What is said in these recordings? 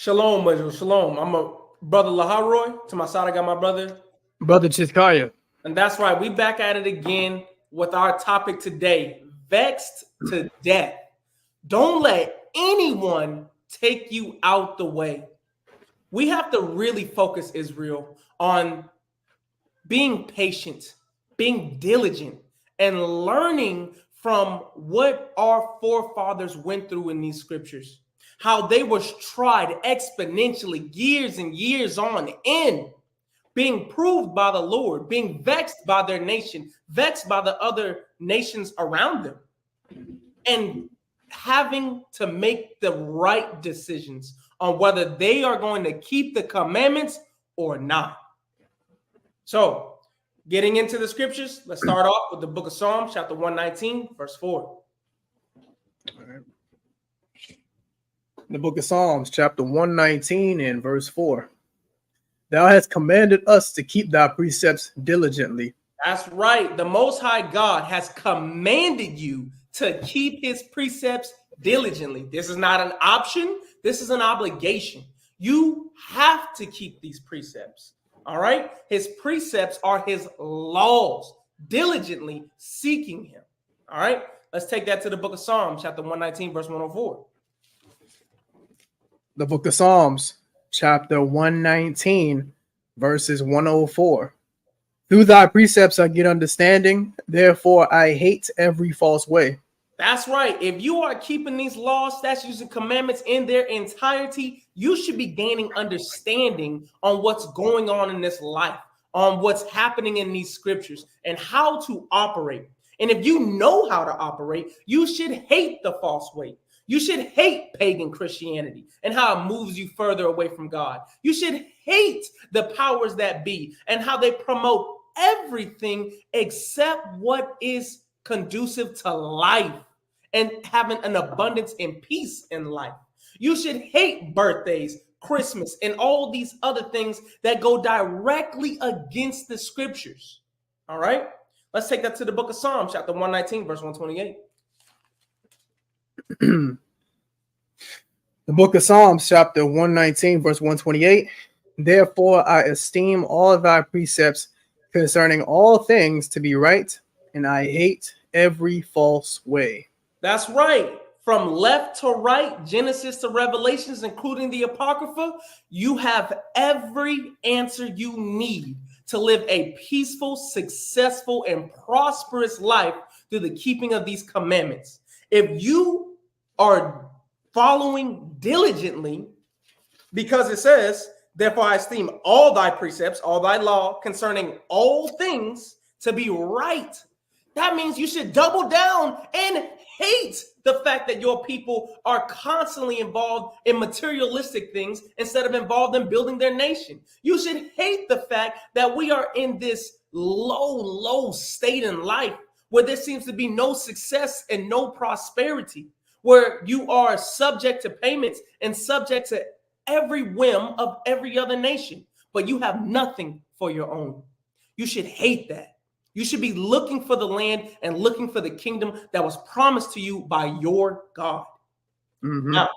Shalom, Israel. Shalom. I'm a brother Laharoy. To my side, I got my brother. Brother Chizkaya. And that's right. We back at it again with our topic today, vexed to death. Don't let anyone take you out the way. We have to really focus, Israel, on being patient, being diligent, and learning from what our forefathers went through in these scriptures. How they was tried exponentially years and years on end, being proved by the Lord, being vexed by their nation, vexed by the other nations around them, and having to make the right decisions on whether they are going to keep the commandments or not. So, getting into the scriptures, let's start off with the book of Psalms, chapter 119, verse 4. All right. The book of Psalms, chapter 119 and verse 4. Thou hast commanded us to keep thy precepts diligently. That's right. The Most High God has commanded you to keep his precepts diligently. This is not an option. This is an obligation. You have to keep these precepts. All right. His precepts are his laws, diligently seeking him. All right. Let's take that to the book of Psalms, chapter 119, verse 104. The book of Psalms, chapter 119, verses 104. Through thy precepts I get understanding, therefore I hate every false way. That's right. If you are keeping these laws, statutes, and commandments in their entirety, you should be gaining understanding on what's going on in this life, on what's happening in these scriptures, and how to operate. And if you know how to operate, you should hate the false way. You should hate pagan Christianity and how it moves you further away from God. You should hate the powers that be and how they promote everything except what is conducive to life and having an abundance and peace in life. You should hate birthdays, Christmas, and all these other things that go directly against the scriptures. All right, let's take that to the book of Psalms, chapter 119, verse 128. The book of Psalms, chapter 119, verse 128. Therefore I esteem all thy precepts concerning all things to be right, and I hate every false way. That's right. From left to right, Genesis to Revelations, including the Apocrypha, you have every answer you need to live a peaceful, successful, and prosperous life through the keeping of these commandments. If you are following diligently, because it says, therefore I esteem all thy precepts, all thy law concerning all things to be right. That means you should double down and hate the fact that your people are constantly involved in materialistic things instead of involved in building their nation. You should hate the fact that we are in this low state in life where there seems to be no success and no prosperity, where you are subject to payments and subject to every whim of every other nation, but you have nothing for your own. You should hate that. You should be looking for the land and looking for the kingdom that was promised to you by your God. Mm-hmm. Now,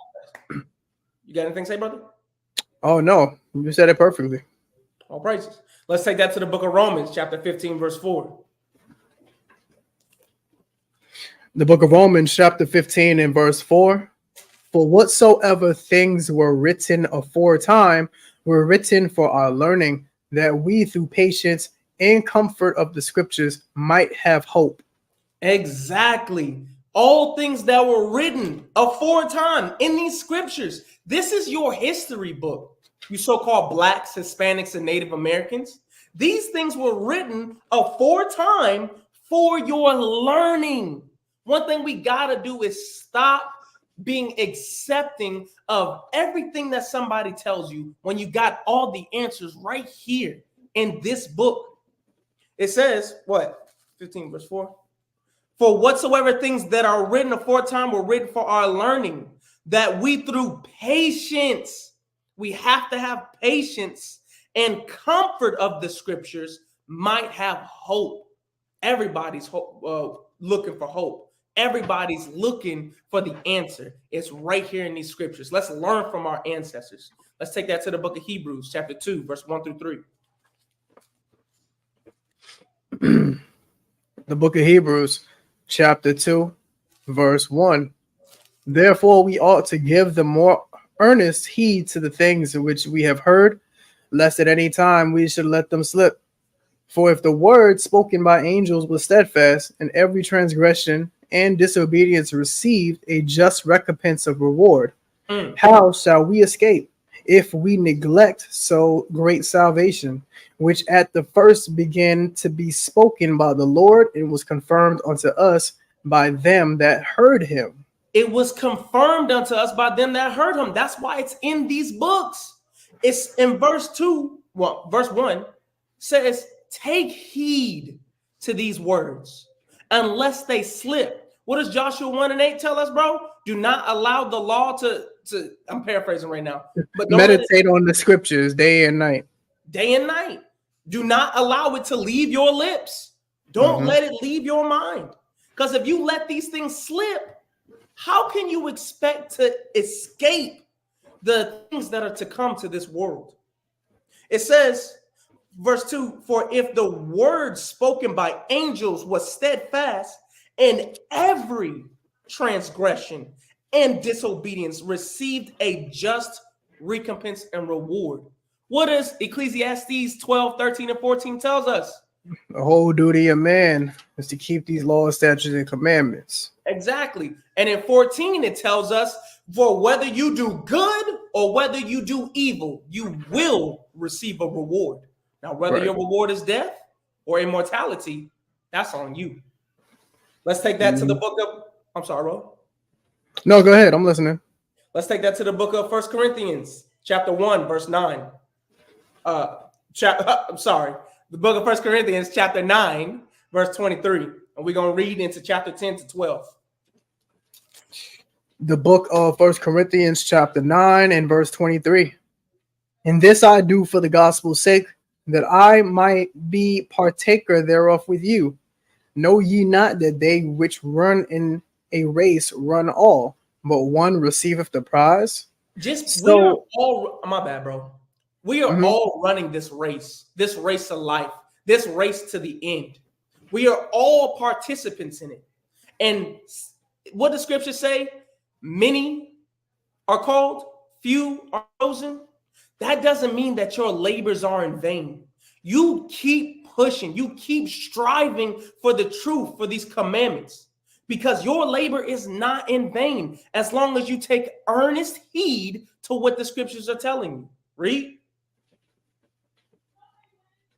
you got anything to say, brother? Oh, no. You said it perfectly. All praises. Let's take that to the book of Romans, chapter 15, verse 4. The book of Romans, chapter 15 and verse 4. For whatsoever things were written aforetime were written for our learning, that we through patience and comfort of the scriptures might have hope. Exactly. All things that were written aforetime in these scriptures. This is your history book, you so-called blacks, Hispanics, and Native Americans. These things were written aforetime for your learning. One thing we got to do is stop being accepting of everything that somebody tells you when you got all the answers right here in this book. It says, what? 15 verse 4. For whatsoever things that are written aforetime were written for our learning, that we through patience, we have to have patience and comfort of the scriptures might have hope. Everybody's looking for hope. Everybody's looking for the answer. It's right here in these scriptures. Let's learn from our ancestors. Let's take that to the book of Hebrews, chapter 2, verse 1 through 3. The book of Hebrews, chapter 2, verse 1. Therefore, we ought to give the more earnest heed to the things which we have heard, lest at any time we should let them slip. For if the word spoken by angels was steadfast, and every transgression and disobedience received a just recompense of reward, how shall we escape if we neglect so great salvation, which at the first began to be spoken by the Lord and was confirmed unto us by them that heard him? It was confirmed unto us by them that heard him. That's why it's in these books. It's in verse 2, well, verse 1 says, take heed to these words, unless they slip. What does Joshua 1 and 8 tell us, bro? Do not allow the law to I'm paraphrasing right now, but meditate on the scriptures day and night. Day and night. Do not allow it to leave your lips. Don't let it leave your mind. Because if you let these things slip, how can you expect to escape the things that are to come to this world? It says, verse 2, for if the word spoken by angels was steadfast, and every transgression and disobedience received a just recompense and reward. What does Ecclesiastes 12, 13, and 14 tells us? The whole duty of man is to keep these laws, statutes, and commandments. Exactly. And in 14, it tells us, for whether you do good or whether you do evil, you will receive a reward. Now, whether your reward is death or immortality, that's on you. Let's take that to the book of, I'm sorry, bro. No, go ahead. I'm listening. Let's take that to the book of 1 Corinthians, chapter 1, verse 9. I'm sorry. The book of 1 Corinthians, chapter 9, verse 23. And we're going to read into chapter 10 to 12. The book of 1 Corinthians, chapter 9, and verse 23. And this I do for the gospel's sake, that I might be partaker thereof with you. Know ye not that they which run in a race run all, but one receiveth the prize? We are all, my bad, bro. We are all running this race of life, this race to the end. We are all participants in it. And what the scriptures say, many are called, few are chosen. That doesn't mean that your labors are in vain. You keep pushing, you keep striving for the truth, for these commandments, because your labor is not in vain as long as you take earnest heed to what the scriptures are telling you. Read.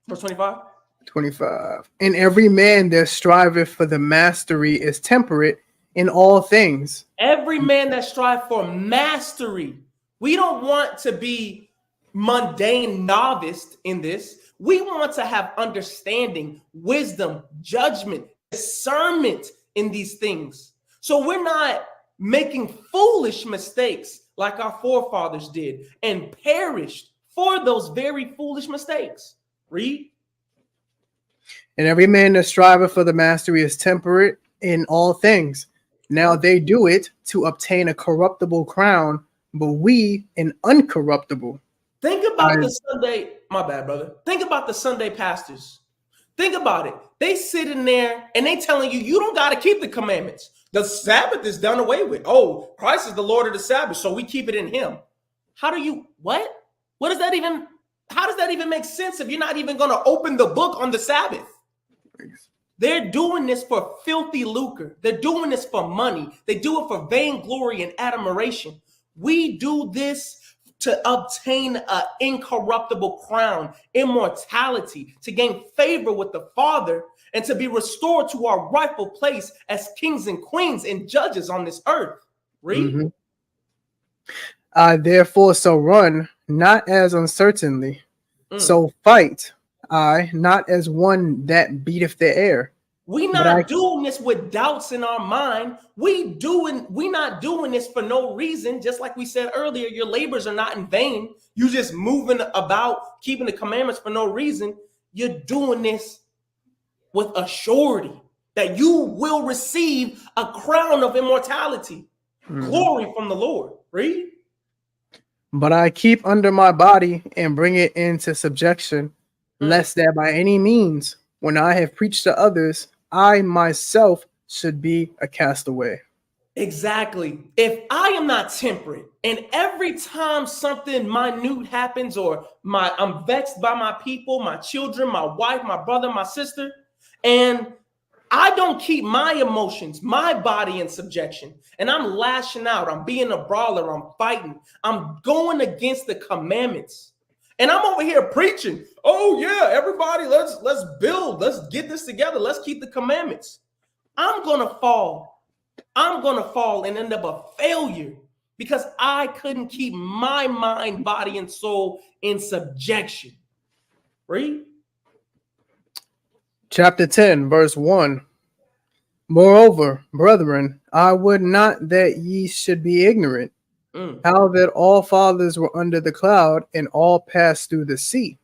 Verse 25. 25. And every man that striveth for the mastery is temperate in all things. Every man that strive for mastery. We don't want to be mundane novice in this. We want to have understanding, wisdom, judgment, discernment in these things. So we're not making foolish mistakes like our forefathers did and perished for those very foolish mistakes. Read. And every man that striveth for the mastery is temperate in all things. Now they do it to obtain a corruptible crown, but we an uncorruptible. Think about the Sunday, my bad, brother. Think about the Sunday pastors. Think about it. They sit in there and they telling you, you don't got to keep the commandments. The Sabbath is done away with. Oh, Christ is the Lord of the Sabbath, so we keep it in him. How does that even make sense if you're not even going to open the book on the Sabbath? They're doing this for filthy lucre. They're doing this for money. They do it for vainglory and admiration. We do this to obtain an incorruptible crown, immortality, to gain favor with the Father, and to be restored to our rightful place as kings and queens and judges on this earth. Read. I therefore so run, not as uncertainly. So fight I, not as one that beateth the air. We not doing this with doubts in our mind. We not doing this for no reason. Just like we said earlier, your labors are not in vain. You just moving about, keeping the commandments for no reason. You're doing this with a surety that you will receive a crown of immortality, glory from the Lord. Read. But I keep under my body and bring it into subjection, lest that by any means, when I have preached to others, I myself should be a castaway. Exactly. If I am not temperate, and every time something minute happens, or I'm vexed by my people, my children, my wife, my brother, my sister, and I don't keep my emotions, my body in subjection, and I'm lashing out, I'm being a brawler, I'm fighting, I'm going against the commandments, and I'm over here preaching, oh yeah, everybody, let's build, let's get this together, let's keep the commandments. I'm gonna fall and end up a failure because I couldn't keep my mind, body, and soul in subjection. Read. Chapter 10, verse 1. Moreover, brethren, I would not that ye should be ignorant, how that all fathers were under the cloud, and all passed through the sea,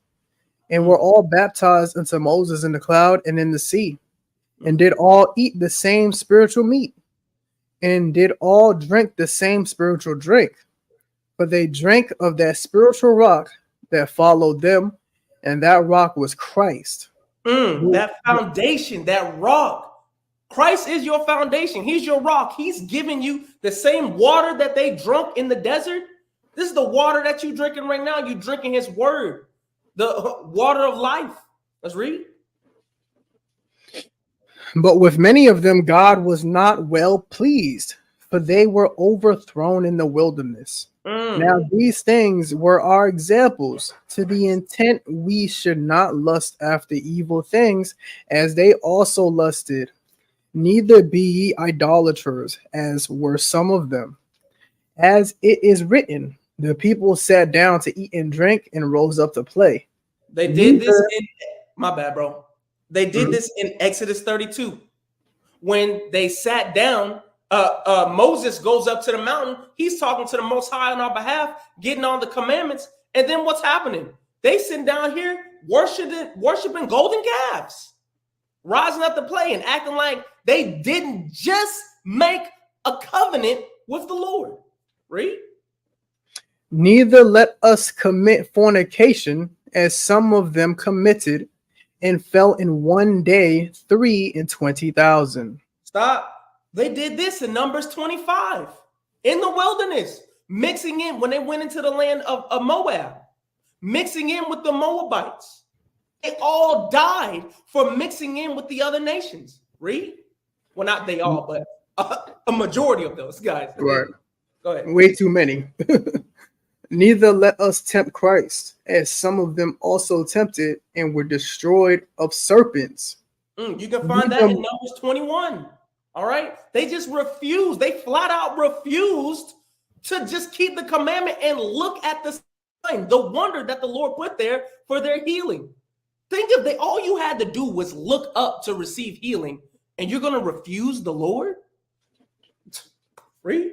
and were all baptized unto Moses in the cloud and in the sea, and did all eat the same spiritual meat, and did all drink the same spiritual drink. For they drank of that spiritual rock that followed them, and that rock was Christ. That foundation, that rock. Christ is your foundation. He's your rock. He's giving you the same water that they drunk in the desert. This is the water that you're drinking right now. You're drinking his word, the water of life. Let's read. But with many of them God was not well pleased, for they were overthrown in the wilderness. Now these things were our examples, to the intent we should not lust after evil things, as they also lusted. Neither be ye idolaters, as were some of them. As it is written, the people sat down to eat and drink, and rose up to play. They did this in, my bad, bro. They did this in Exodus 32. When they sat down, Moses goes up to the mountain. He's talking to the Most High on our behalf, getting all the commandments. And then what's happening? They sitting down here worshiping golden calves, rising up to play and acting like they didn't just make a covenant with the Lord. Read. Neither let us commit fornication, as some of them committed, and fell in one day 23,000. Stop. They did this in Numbers 25 in the wilderness, mixing in when they went into the land of Moab, mixing in with the Moabites. They all died for mixing in with the other nations. Read. Well, not they all, but a majority of those guys. Right. Go ahead. Way too many. Neither let us tempt Christ, as some of them also tempted and were destroyed of serpents. You can find that in Numbers 21. All right. They just refused. They flat out refused to just keep the commandment and look at the sign, the wonder that the Lord put there for their healing. Think of it. All you had to do was look up to receive healing, and you're going to refuse the Lord? Read.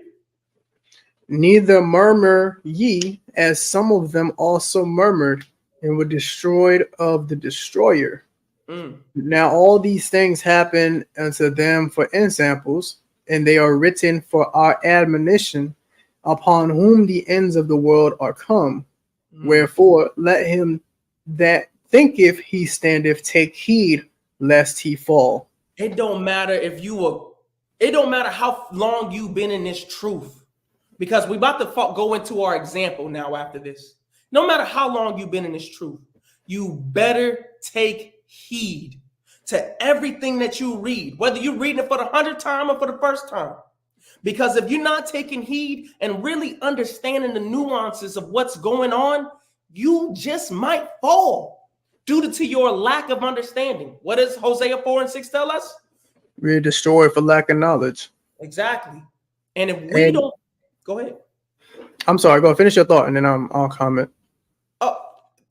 Neither murmur ye, as some of them also murmured, and were destroyed of the destroyer. Now all these things happen unto them for ensamples, and they are written for our admonition, upon whom the ends of the world are come. Wherefore let him that thinketh he standeth take heed lest he fall. It don't matter if you were, it don't matter how long you've been in this truth, because we're about to go into our example now after this. No matter how long you've been in this truth, you better take heed to everything that you read, whether you're reading it for the 100th time or for the first time. Because if you're not taking heed and really understanding the nuances of what's going on, you just might fall due to your lack of understanding. What does Hosea 4:6 tell us? We're destroyed for lack of knowledge. Exactly. And if we don't, go ahead. I'm sorry, go finish your thought and then I'll comment.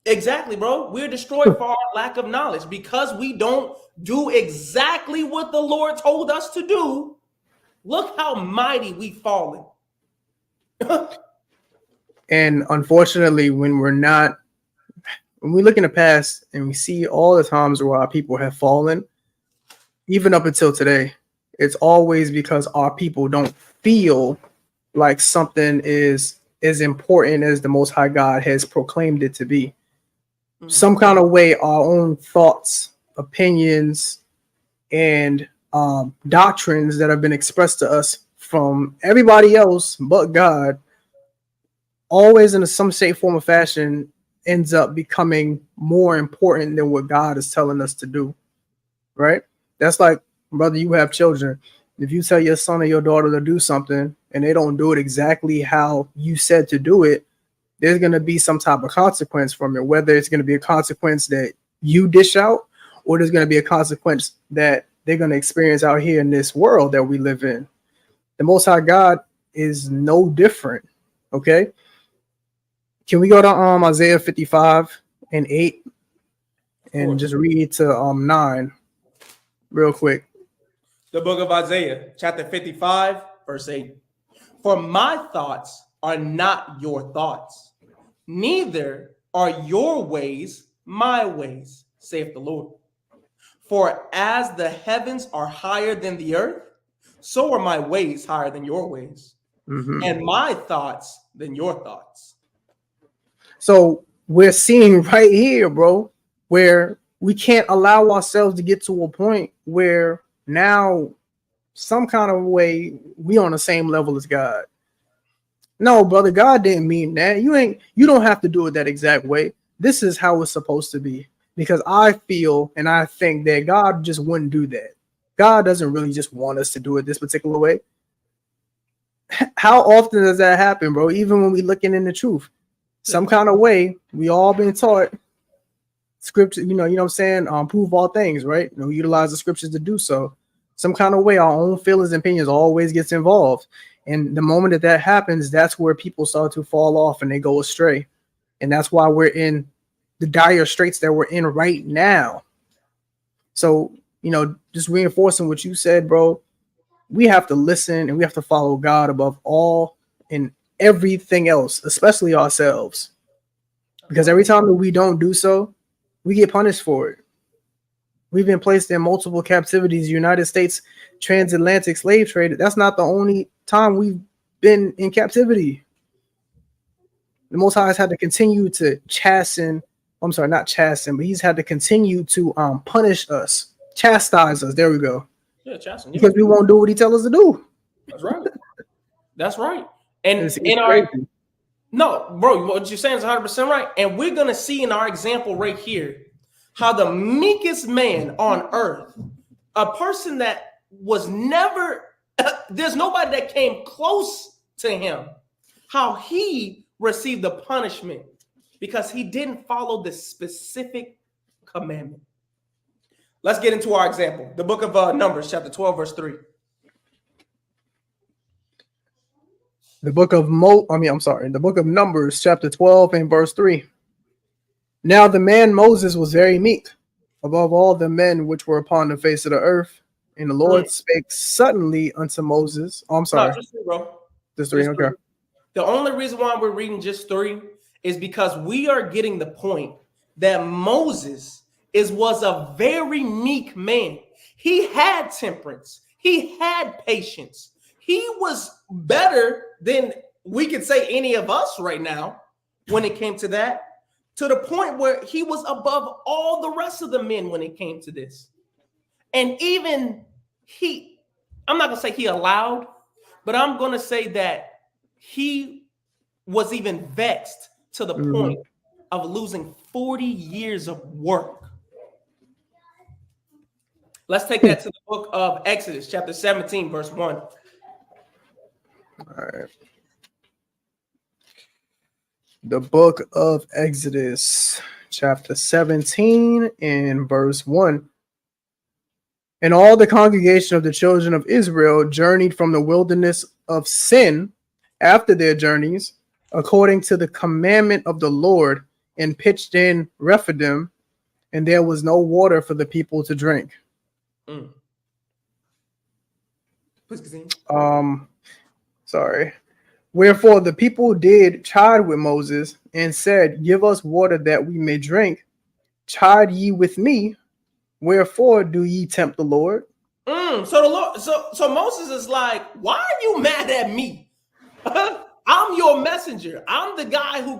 Exactly, bro. We're destroyed for our lack of knowledge because we don't do exactly what the Lord told us to do. Look how mighty we've fallen. And unfortunately, when we look in the past and we see all the times where our people have fallen, even up until today, it's always because our people don't feel like something is as important as the Most High God has proclaimed it to be. Some kind of way, our own thoughts, opinions, and doctrines that have been expressed to us from everybody else but God, always in some shape, form, or fashion, ends up becoming more important than what God is telling us to do. Right? That's like, brother, you have children. If you tell your son or your daughter to do something and they don't do it exactly how you said to do it, there's going to be some type of consequence from it, whether it's going to be a consequence that you dish out, or there's going to be a consequence that they're going to experience out here in this world that we live in. The Most High God is no different. Okay. Can we go to Isaiah 55:8 and just read to 9 real quick? The book of Isaiah, chapter 55, verse 8. For my thoughts are not your thoughts, neither are your ways my ways, saith the Lord. For as the heavens are higher than the earth, so are my ways higher than your ways, and my thoughts than your thoughts. So we're seeing right here, bro, where we can't allow ourselves to get to a point where now some kind of way we on the same level as God. No, brother, God didn't mean that. You don't have to do it that exact way. This is how it's supposed to be. Because I feel and I think that God just wouldn't do that. God doesn't really just want us to do it this particular way. How often does that happen, bro? Even when we looking in the truth, some kind of way, we all been taught scripture, you know what I'm saying? Prove all things, right? Utilize the scriptures to do so. Some kind of way, our own feelings and opinions always gets involved. And the moment that happens, that's where people start to fall off and they go astray. And that's why we're in the dire straits that we're in right now. So, just reinforcing what you said, bro, we have to listen and we have to follow God above all and everything else, especially ourselves. Because every time that we don't do so, we get punished for it. We've been placed in multiple captivities, United States transatlantic slave trade. That's not the only time we've been in captivity. The Most High has had to continue to not chasten, but he's had to continue to punish us, chastise us. There we go. Yeah, chasten. Because we won't do what he tells us to do. That's right. That's right. And It's in our no, bro, what you're saying is 100% right. And we're gonna see in our example right here how the meekest man on earth, a person that was never, there's nobody that came close to him, how he received the punishment because he didn't follow the specific commandment. Let's get into our example. The book of Numbers, chapter 12, verse 3. The book of the book of Numbers, chapter 12 and verse 3. Now the man Moses was very meek above all the men which were upon the face of the earth. And the Lord spake suddenly unto Moses. Oh, I'm sorry. No, just 3, bro. Just 3, okay. The only reason why we're reading just 3 is because we are getting the point that Moses was a very meek man. He had temperance. He had patience. He was better than we could say any of us right now when it came to that, to the point where he was above all the rest of the men when it came to this. And even I'm not going to say he allowed, but I'm going to say that he was even vexed to the point of losing 40 years of work. Let's take that to the book of Exodus, chapter 17, verse 1. All right. The book of Exodus, chapter 17 and verse 1. And all the congregation of the children of Israel journeyed from the wilderness of Sin after their journeys, according to the commandment of the Lord, and pitched in Rephidim, and there was no water for the people to drink. Please continue. Sorry. Wherefore the people did chide with Moses and said, give us water that we may drink. Chide ye with me. Wherefore do ye tempt the Lord? So the Lord, so Moses is like, why are you mad at me? I'm your messenger. I'm the guy who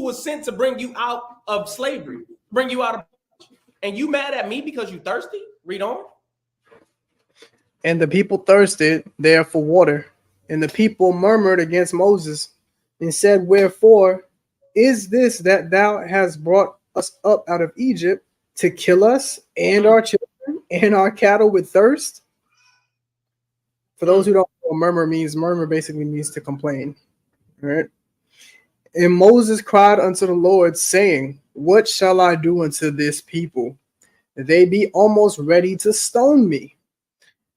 was sent to bring you out of slavery, bring you out of, and you mad at me because you thirsty? Read on. And the people thirsted there for water, and the people murmured against Moses and said, wherefore is this that thou hast brought us up out of Egypt to kill us and our children and our cattle with thirst? For those who don't know, murmur basically means to complain. All right. And Moses cried unto the Lord, saying, what shall I do unto this people? They be almost ready to stone me.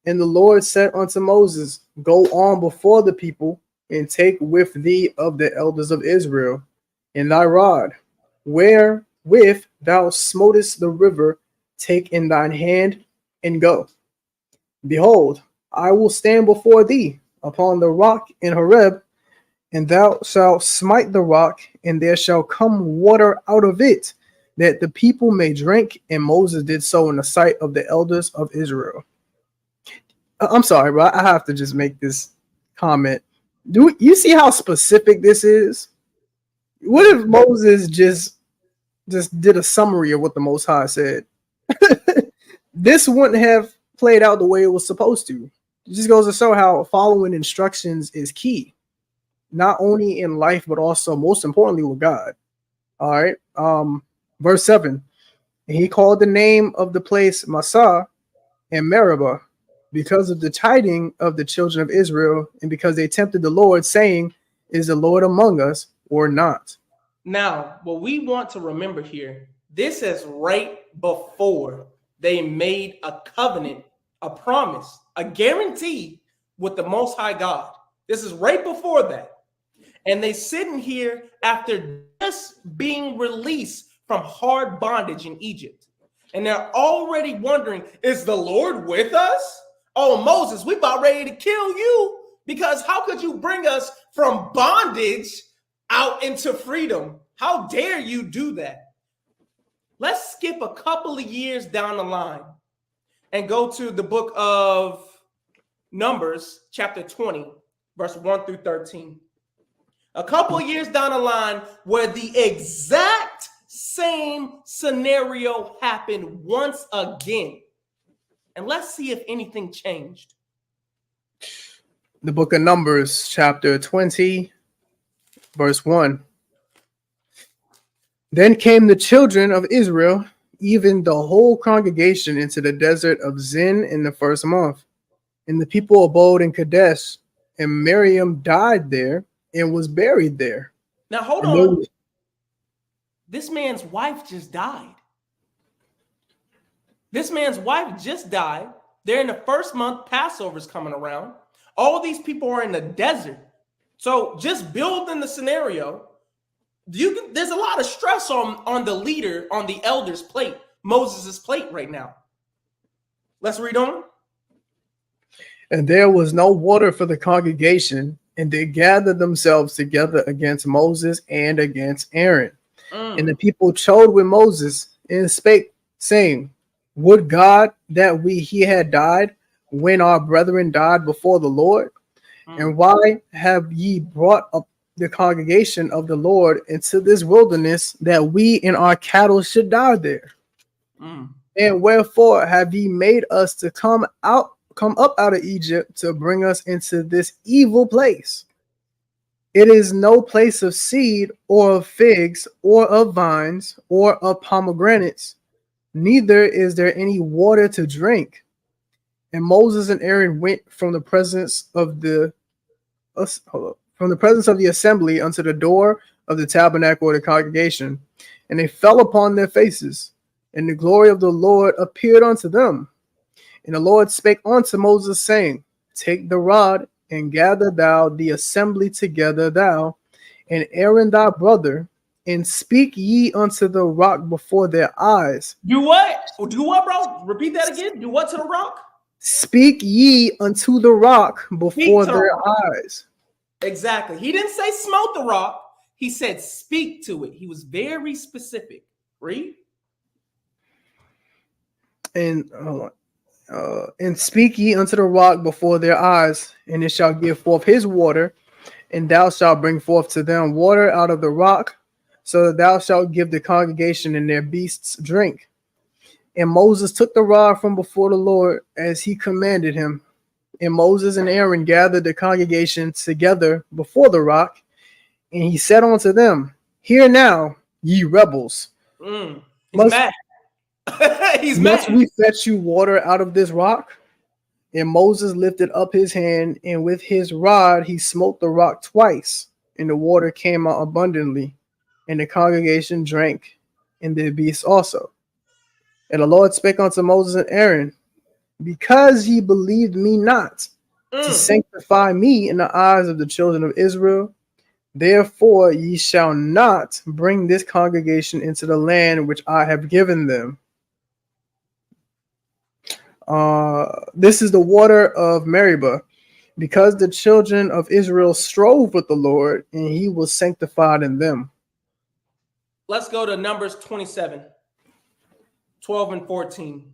And the Lord said unto Moses, go on before the people, and take with thee of the elders of Israel, and thy rod, wherewith thou smotest the river, take in thine hand, and go. Behold, I will stand before thee upon the rock in Horeb, and thou shalt smite the rock, and there shall come water out of it, that the people may drink. And Moses did so in the sight of the elders of Israel. I'm sorry, bro. I have to just make this comment. Do you see how specific this is? What if Moses just did a summary of what the Most High said? This wouldn't have played out the way it was supposed to. It just goes to show how following instructions is key, not only in life, but also most importantly with God. All right. Verse 7. And he called the name of the place Massah and Meribah, because of the chiding of the children of Israel, and because they tempted the Lord, saying, is the Lord among us or not? Now, what we want to remember here, this is right before they made a covenant, a promise, a guarantee with the Most High God. This is right before that. And they sitting here after just being released from hard bondage in Egypt. And they're already wondering, is the Lord with us? Oh, Moses, we about ready to kill you, because how could you bring us from bondage out into freedom? How dare you do that? Let's skip a couple of years down the line and go to the book of Numbers, chapter 20, verse 1 through 13. A couple of years down the line where the exact same scenario happened once again. And let's see if anything changed. The book of Numbers, chapter 20, verse 1. Then came the children of Israel, even the whole congregation, into the desert of Zin in the first month. And the people abode in Kadesh, and Miriam died there and was buried there. Now, hold on. This man's wife just died. This man's wife just died. They're in the first month. Passover's coming around. All these people are in the desert. So just building the scenario, there's a lot of stress on the leader, on the elder's plate, Moses' plate right now. Let's read on. And there was no water for the congregation, and they gathered themselves together against Moses and against Aaron. And the people chode with Moses and spake, saying, would God that he had died when our brethren died before the Lord? And why have ye brought up the congregation of the Lord into this wilderness, that we and our cattle should die there? And wherefore have ye made us to come up out of Egypt to bring us into this evil place? It is no place of seed or of figs or of vines or of pomegranates, neither is there any water to drink. And Moses and Aaron went from the presence of the assembly unto the door of the tabernacle of the congregation, and they fell upon their faces, and the glory of the Lord appeared unto them. And the Lord spake unto Moses, saying, take the rod, and gather thou the assembly together, thou and Aaron thy brother, and speak ye unto the rock before their eyes. Do what? Do what, bro? Repeat that again. Do what to the rock? Speak ye unto the rock before their eyes. Exactly. He didn't say smote the rock. He said speak to it. He was very specific. Read. And hold on. And speak ye unto the rock before their eyes, and it shall give forth his water, and thou shalt bring forth to them water out of the rock, so that thou shalt give the congregation and their beasts drink. And Moses took the rod from before the Lord as he commanded him. And Moses and Aaron gathered the congregation together before the rock, and he said unto them, Hear now, ye rebels. He's Must, mad. He's must mad. we fetch you water out of this rock? And Moses lifted up his hand, and with his rod he smote the rock twice, and the water came out abundantly, and the congregation drank, and their beasts also. And the Lord spake unto Moses and Aaron, Because ye believed me not, to sanctify me in the eyes of the children of Israel, therefore ye shall not bring this congregation into the land which I have given them. This is the water of Meribah, because the children of Israel strove with the Lord, and he was sanctified in them. Let's go to Numbers 27, 12 and 14.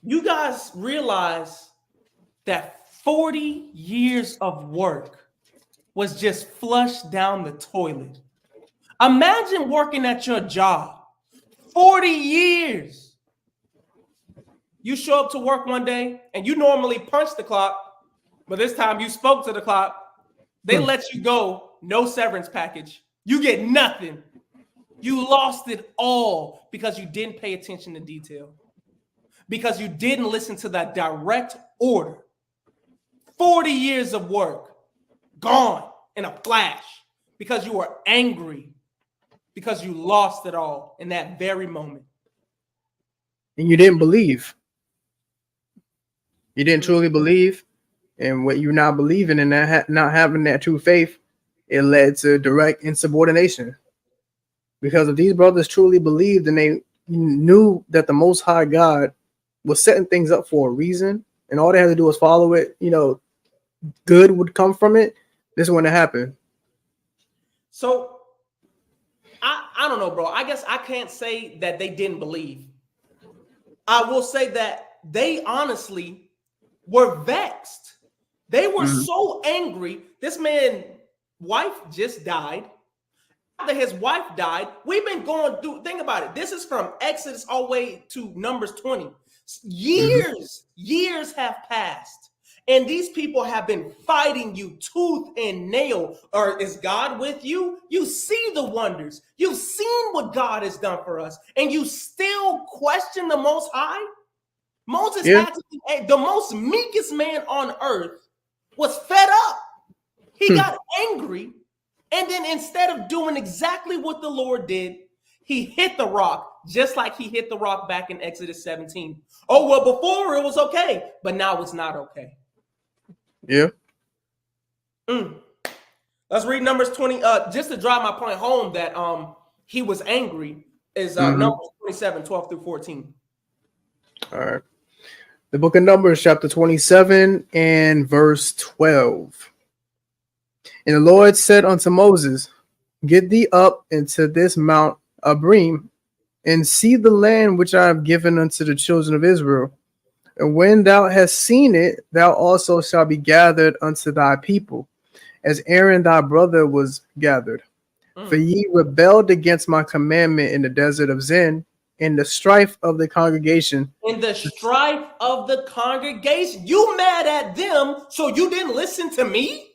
You guys realize that 40 years of work was just flushed down the toilet. Imagine working at your job 40 years. You show up to work one day and you normally punch the clock, but this time you spoke to the clock. They let you go, no severance package. You get nothing. You lost it all because you didn't pay attention to detail, because you didn't listen to that direct order. 40 years of work gone in a flash because you were angry, because you lost it all in that very moment. And you didn't believe. You didn't truly believe, and what you're not believing and not having that true faith, it led to direct insubordination. Because if these brothers truly believed and they knew that the Most High God was setting things up for a reason, and all they had to do was follow it, good would come from it, this wouldn't happen. So I don't know, bro. I guess I can't say that they didn't believe. I will say that they honestly were vexed. They were so angry. This man's wife just died. After his wife died, we've been going through, think about it. This is from Exodus all the way to Numbers 20. Years have passed. And these people have been fighting you tooth and nail. Or is God with you? You see the wonders. You've seen what God has done for us. And you still question the Most High? Moses had to be the most meekest man on earth, was fed up. He got angry. And then instead of doing exactly what the Lord did, he hit the rock, just like he hit the rock back in Exodus 17. Oh, well, before it was okay, but now it's not okay. Yeah. Let's read Numbers 20. Just to drive my point home that he was angry is Numbers 27, 12 through 14. All right. The book of Numbers, chapter 27 and verse 12. And the Lord said unto Moses, Get thee up into this Mount Abrim, and see the land which I have given unto the children of Israel. And when thou hast seen it, thou also shalt be gathered unto thy people, as Aaron thy brother was gathered. For ye rebelled against my commandment in the desert of Zin, in the strife of the congregation. In the strife of the congregation. You mad at them, so you didn't listen to me?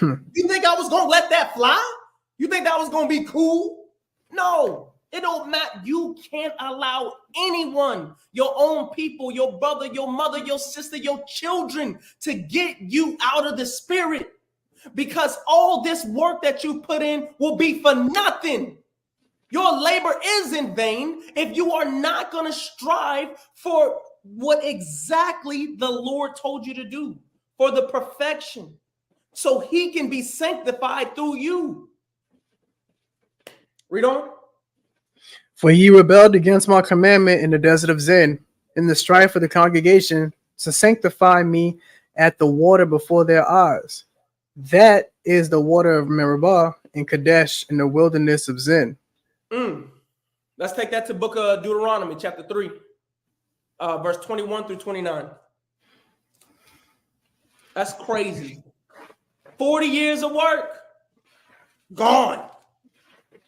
You think I was going to let that fly? You think that was going to be cool? No, it don't matter. You can't allow anyone, your own people, your brother, your mother, your sister, your children, to get you out of the spirit, because all this work that you put in will be for nothing. Your labor is in vain if you are not going to strive for what exactly the Lord told you to do, for the perfection, so he can be sanctified through you. Read on. For ye rebelled against my commandment in the desert of Zin, in the strife of the congregation, to sanctify me at the water before their eyes. That is the water of Meribah and Kadesh in the wilderness of Zin. Let's take that to book of Deuteronomy, chapter 3. verse 21 through 29. That's crazy. 40 years of work gone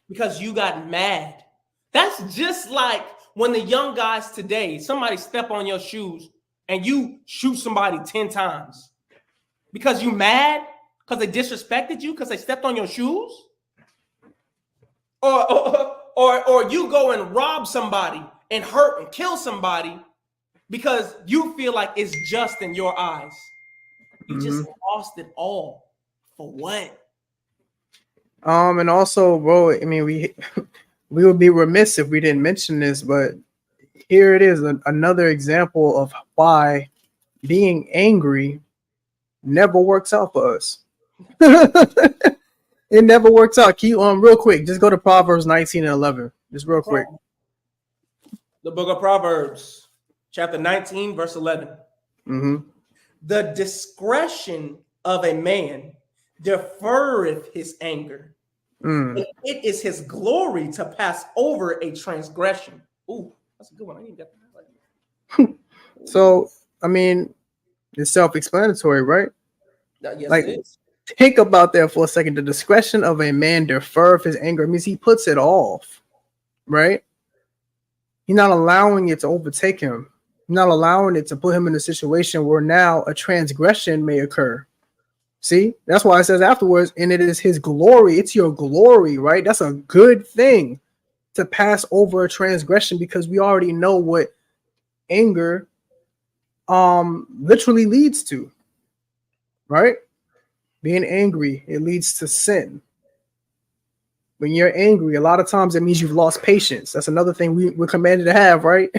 because you got mad. That's just like when the young guys today, somebody step on your shoes and you shoot somebody 10 times because you mad because they disrespected you because they stepped on your shoes. Or you go and rob somebody and hurt and kill somebody because you feel like it's just in your eyes. You just lost it all. For what? And also, bro, I mean, we would be remiss if we didn't mention this, but here it is, another example of why being angry never works out for us. It never works out. Keep on real quick. Just go to Proverbs 19 and 11. Just real quick. The book of Proverbs, chapter 19, verse 11. The discretion of a man deferreth his anger. It is his glory to pass over a transgression. Ooh, that's a good one. I didn't get that. So, I mean, it's self-explanatory, right? Yes, like, it is. Think about that for a second. The discretion of a man deferreth his anger. It means he puts it off, right? He's not allowing it to overtake him. He's not allowing it to put him in a situation where now a transgression may occur. See, that's why it says afterwards, and it is his glory. It's your glory, right? That's a good thing to pass over a transgression because we already know what anger literally leads to, right? Being angry, it leads to sin. When you're angry, a lot of times it means you've lost patience. That's another thing we're commanded to have, right?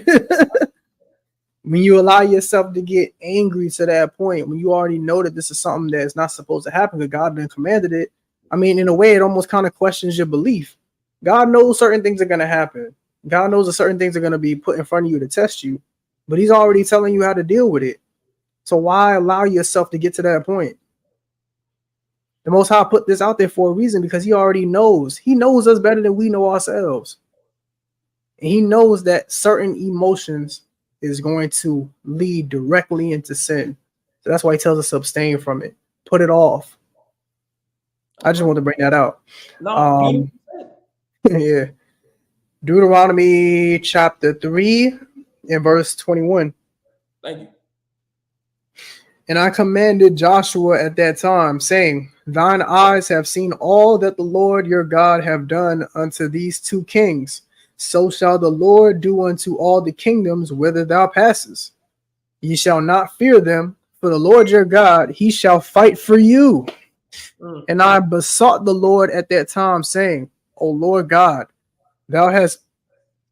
When you allow yourself to get angry to that point, when you already know that this is something that's not supposed to happen because God didn't commanded it, I mean, in a way, it almost kind of questions your belief. God knows certain things are going to happen. God knows that certain things are going to be put in front of you to test you, but he's already telling you how to deal with it. So why allow yourself to get to that point? The Most High put this out there for a reason because he already knows. He knows us better than we know ourselves. And he knows that certain emotions is going to lead directly into sin. So that's why he tells us to abstain from it. Put it off. I just want to bring that out. No, yeah. Deuteronomy chapter 3 and verse 21. Thank you. And I commanded Joshua at that time, saying, thine eyes have seen all that the Lord your God have done unto these two kings. So shall the Lord do unto all the kingdoms whither thou passest. Ye shall not fear them, for the Lord your God, he shall fight for you. And I besought the Lord at that time, saying, O Lord God, thou hast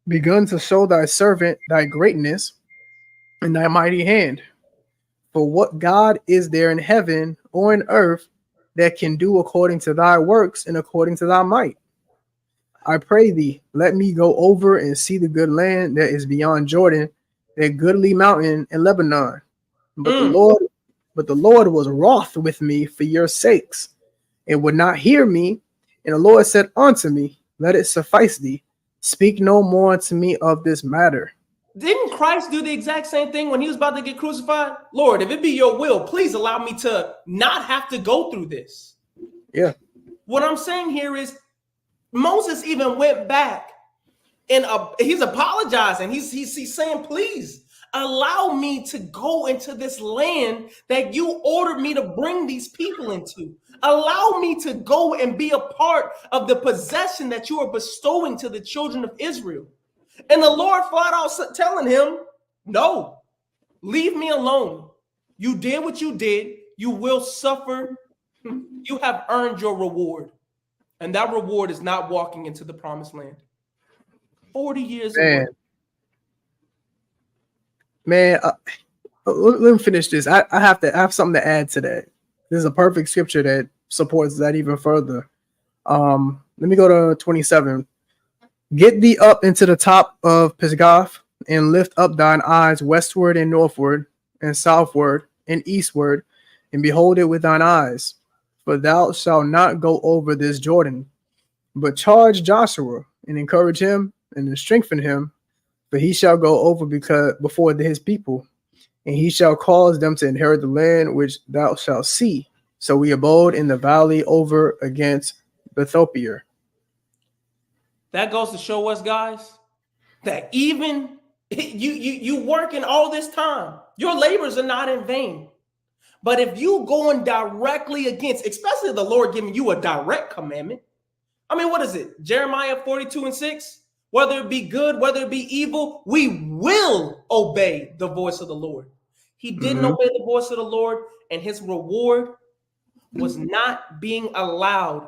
begun to show thy servant thy greatness and thy mighty hand. For what God is there in heaven or in earth that can do according to thy works and according to thy might? I pray thee, let me go over and see the good land that is beyond Jordan, that goodly mountain in Lebanon. But the Lord was wroth with me for your sakes, and would not hear me. And the Lord said unto me, let it suffice thee. Speak no more to me of this matter. Didn't Christ do the exact same thing when he was about to get crucified? Lord, if it be your will, please allow me to not have to go through this. Yeah. What I'm saying here is Moses even went back and he's apologizing. He's saying, please allow me to go into this land that you ordered me to bring these people into. Allow me to go and be a part of the possession that you are bestowing to the children of Israel. And the Lord flat out telling him, no, leave me alone. You did what you did. You will suffer. You have earned your reward. And that reward is not walking into the promised land. 40 years ago. Man, let me finish this. I have something to add to that. This is a perfect scripture that supports that even further. Let me go to 27. Get thee up into the top of Pisgah, and lift up thine eyes westward and northward and southward and eastward, and behold it with thine eyes. For thou shalt not go over this Jordan, but charge Joshua and encourage him and strengthen him. For he shall go over before his people, and he shall cause them to inherit the land which thou shalt see. So we abode in the valley over against Bethopier. That goes to show us, guys, that even you working all this time, your labors are not in vain. But if you going directly against, especially the Lord giving you a direct commandment, I mean, what is it? Jeremiah 42:6. Whether it be good, whether it be evil, we will obey the voice of the Lord. He didn't obey the voice of the Lord, and his reward was not being allowed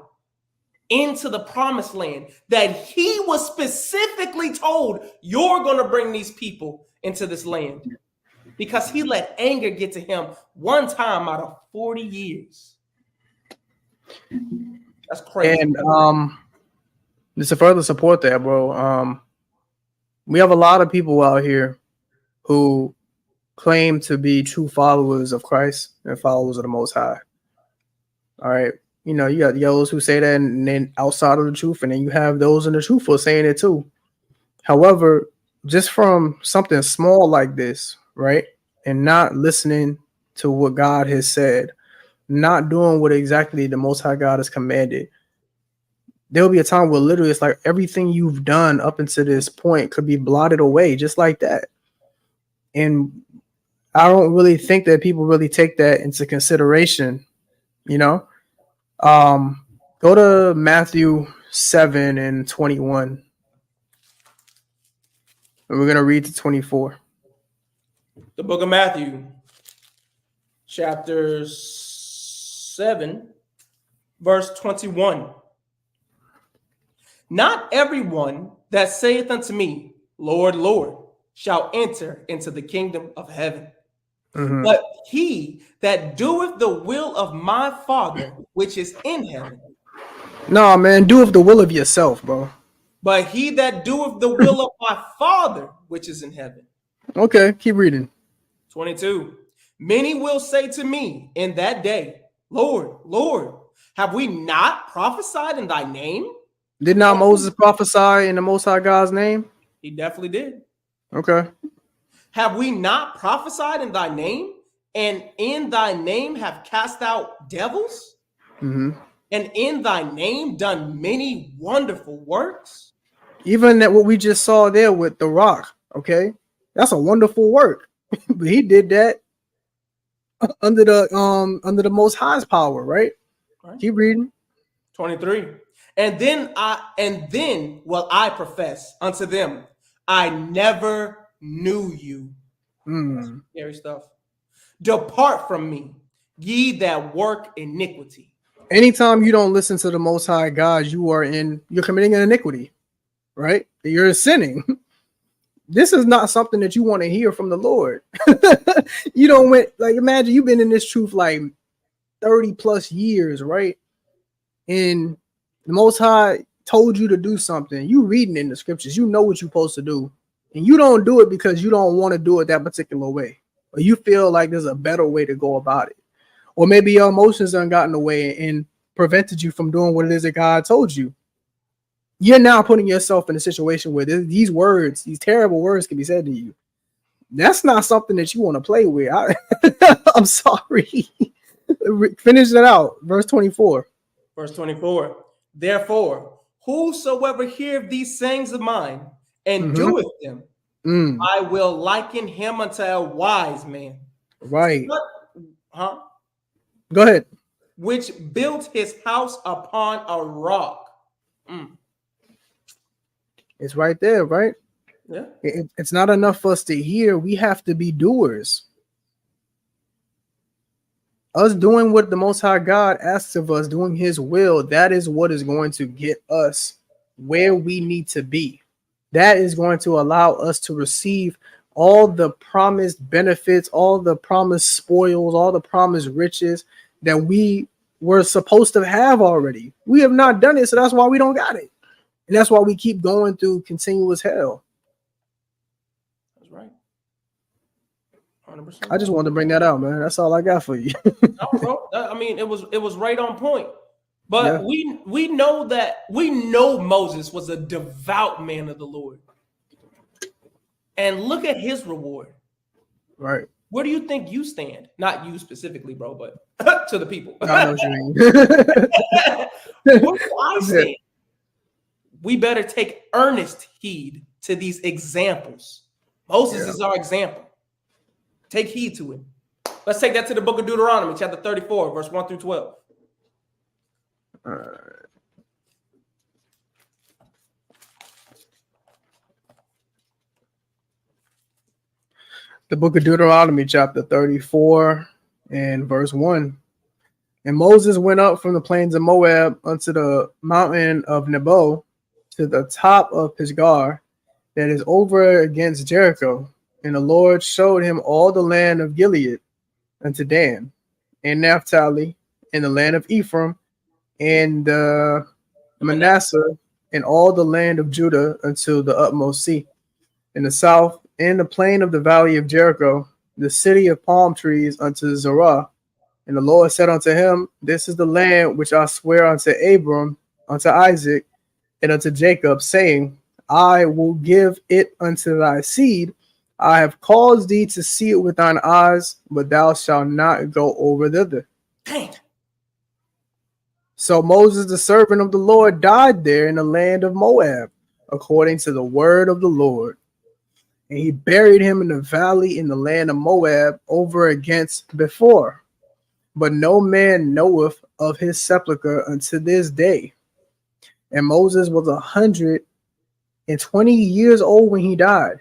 into the promised land that he was specifically told, you're going to bring these people into this land, because he let anger get to him one time out of 40 years. That's crazy. And just to further support that, bro, we have a lot of people out here who claim to be true followers of Christ and followers of the Most High. All right. You know, you got those who say that and then outside of the truth, and then you have those in the truth who are saying it too. However, just from something small like this, right, and not listening to what God has said, not doing what exactly the Most High God has commanded, there'll be a time where literally it's like everything you've done up until this point could be blotted away just like that. And I don't really think that people really take that into consideration, you know. Go to Matthew 7:21. And we're going to read to 24. The book of Matthew, chapter 7, verse 21. Not everyone that saith unto me, Lord, Lord, shall enter into the kingdom of heaven, but he that doeth the will of my Father which is in heaven. No, man, doeth the will of yourself, bro. But he that doeth the will of my Father which is in heaven. Okay, keep reading. 22. Many will say to me in that day, Lord, Lord, have we not prophesied in thy name? Did not Moses prophesy in the Most High God's name? He definitely did. Okay. Have we not prophesied in thy name, and in thy name have cast out devils, and in thy name done many wonderful works? Even that what we just saw there with the rock, okay, that's a wonderful work. But he did that under the Most High's power, right? Keep reading. 23. And then will I profess unto them, I never knew you. Scary stuff. Depart from me, ye that work iniquity. Anytime you don't listen to the Most High God, you're committing an iniquity, right? You're sinning. This is not something that you want to hear from the Lord. You don't imagine you've been in this truth like 30 plus years, right? And the Most High told you to do something. You reading in the scriptures, you know what you're supposed to do, and you don't do it because you don't want to do it that particular way, or you feel like there's a better way to go about it, or maybe your emotions done gotten in the way and prevented you from doing what it is that God told you. You're now putting yourself in a situation where these terrible words can be said to you. That's not something that you want to play with. I'm sorry. Finish that out. Verse 24. Verse 24. Therefore, whosoever heareth these sayings of mine and doeth them, I will liken him unto a wise man. Right. Go ahead. Which built his house upon a rock. It's right there, right? Yeah. It's not enough for us to hear. We have to be doers. Us doing what the Most High God asks of us, doing his will, that is what is going to get us where we need to be. That is going to allow us to receive all the promised benefits, all the promised spoils, all the promised riches that we were supposed to have already. We have not done it, so that's why we don't got it. And that's why we keep going through continuous hell. That's right. 100%. I just wanted to bring that out, man. That's all I got for you. No, bro. I mean, it was right on point. But yeah, we know Moses was a devout man of the Lord. and look at his reward. Right. Where do you think you stand? Not you specifically, bro, but to the people. I know what you mean. Where do I stand? We better take earnest heed to these examples. Moses is our example. Take heed to it. Let's take that to the book of Deuteronomy, chapter 34, verse 1 through 12. All right. The book of Deuteronomy, chapter 34, and verse 1. And Moses went up from the plains of Moab unto the mountain of Nebo, to the top of Pisgah, that is over against Jericho. And the Lord showed him all the land of Gilead unto Dan, and Naphtali, and the land of Ephraim, and Manasseh, and all the land of Judah unto the utmost sea, in the south, in the plain of the valley of Jericho, the city of palm trees unto Zorah. And the Lord said unto him, This is the land which I swear unto Abram, unto Isaac, and unto Jacob, saying, I will give it unto thy seed. I have caused thee to see it with thine eyes, but thou shalt not go over thither. Dang. So Moses, the servant of the Lord, died there in the land of Moab, according to the word of the Lord. And he buried him in the valley in the land of Moab, over against Bethor. But no man knoweth of his sepulchre unto this day. And Moses was 120 years old when he died.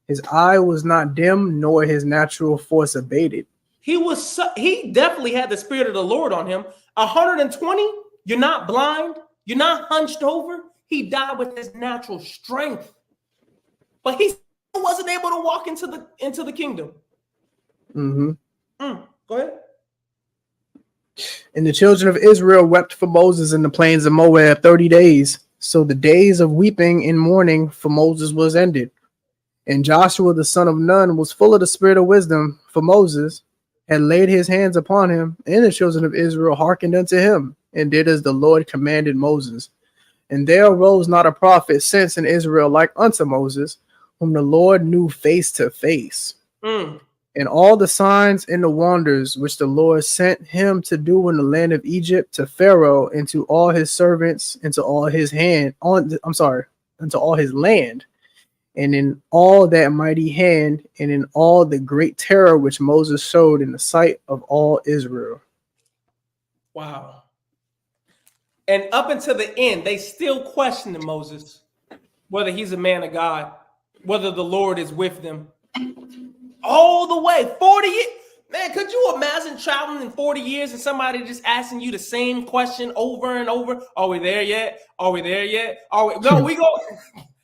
His eye was not dim, nor his natural force abated. He definitely had the spirit of the Lord on him. 120, you're not blind, you're not hunched over. He died with his natural strength. But he wasn't able to walk into the kingdom. Mm-hmm. Go ahead. And the children of Israel wept for Moses in the plains of Moab 30 days. So the days of weeping and mourning for Moses was ended. And Joshua the son of Nun was full of the spirit of wisdom, for Moses had laid his hands upon him, and the children of Israel hearkened unto him, and did as the Lord commanded Moses. And there arose not a prophet since in Israel like unto Moses, whom the Lord knew face to face. And all the signs and the wonders which the Lord sent him to do in the land of Egypt, to Pharaoh and to all his servants, and to all his unto all his land, and in all that mighty hand, and in all the great terror which Moses showed in the sight of all Israel. Wow. And up until the end, they still questioned Moses, whether he's a man of God, whether the Lord is with them. All the way, 40 years. Man, could you imagine traveling in 40 years and somebody just asking you the same question over and over? Are we there yet? Are we there yet? No, we go.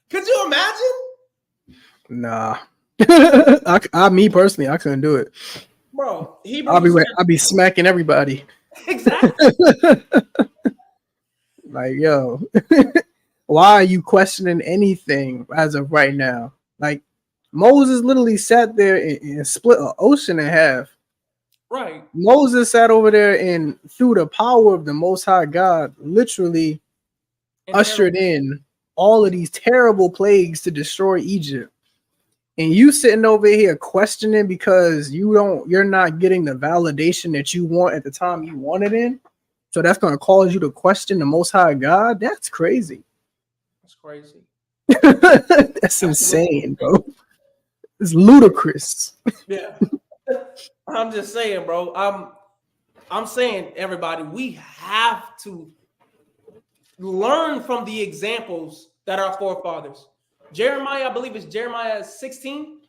Could you imagine? Nah. Me personally, I couldn't do it. Bro, I'll be smacking everybody. Exactly. Like, yo, why are you questioning anything as of right now? Like, Moses literally sat there and split an ocean in half. Right. Moses sat over there and through the power of the Most High God, literally ushered in all of these terrible plagues to destroy Egypt. And you sitting over here questioning because you're not getting the validation that you want at the time you want it in. So that's going to cause you to question the Most High God. That's crazy. That's crazy. That's insane, bro. It's ludicrous. Yeah. I'm just saying, bro. I'm saying, everybody, we have to learn from the examples that our forefathers. Jeremiah, I believe it's Jeremiah 16,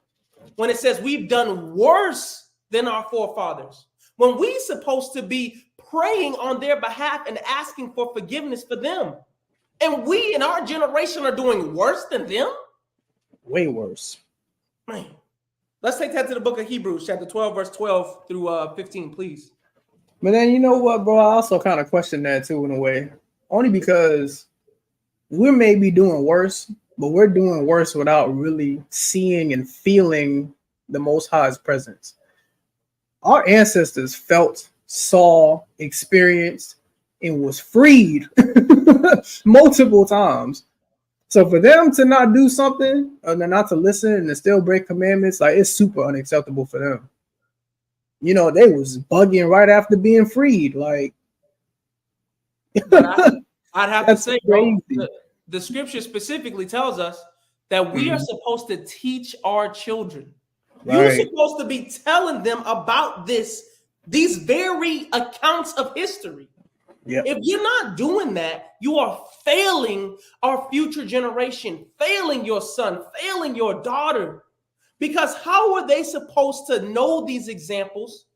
when it says we've done worse than our forefathers. When we're supposed to be praying on their behalf and asking for forgiveness for them. And we in our generation are doing worse than them? Way worse. Man. Let's take that to the book of Hebrews, chapter 12, verse 12 through 15, please. But then you know what, bro? I also kind of question that too in a way. Only because we may be doing worse, but we're doing worse without really seeing and feeling the Most High's presence. Our ancestors felt, saw, experienced, and was freed multiple times. So for them to not do something, or not to listen and to still break commandments, like it's super unacceptable for them. You know, they was bugging right after being freed. Like, But I'd have to say, bro, crazy. the scripture specifically tells us that we are supposed to teach our children. You're Right. supposed to be telling them about these very accounts of history. Yep. If you're not doing that, you are failing our future generation, failing your son, failing your daughter. Because how are they supposed to know these examples